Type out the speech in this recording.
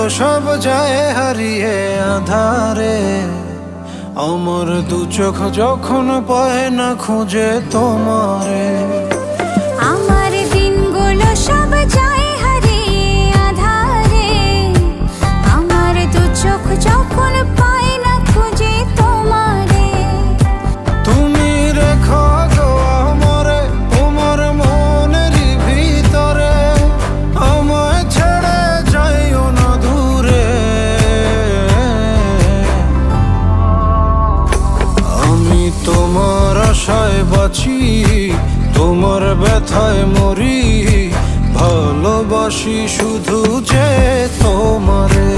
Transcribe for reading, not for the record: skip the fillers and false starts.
সব যায় হারিয়ে আধারে, আমার দু চোখ যখন পায় না খুঁজে তোমারে। আমার দিনগুলো সব যায় হারিয়ে আধারে, আমার দু চোখ যখন পায় না খুঁজে তোমারে। তুমি রেখো গো আমারে তোমার মনেরই ভিতরে, আমায় ছেড়ে যাইও না দূরে। আমি তোমার আশায় বাঁচি, তোমার ব্যথায় মরি, ভালোবাসি শুধু যে তোমারে।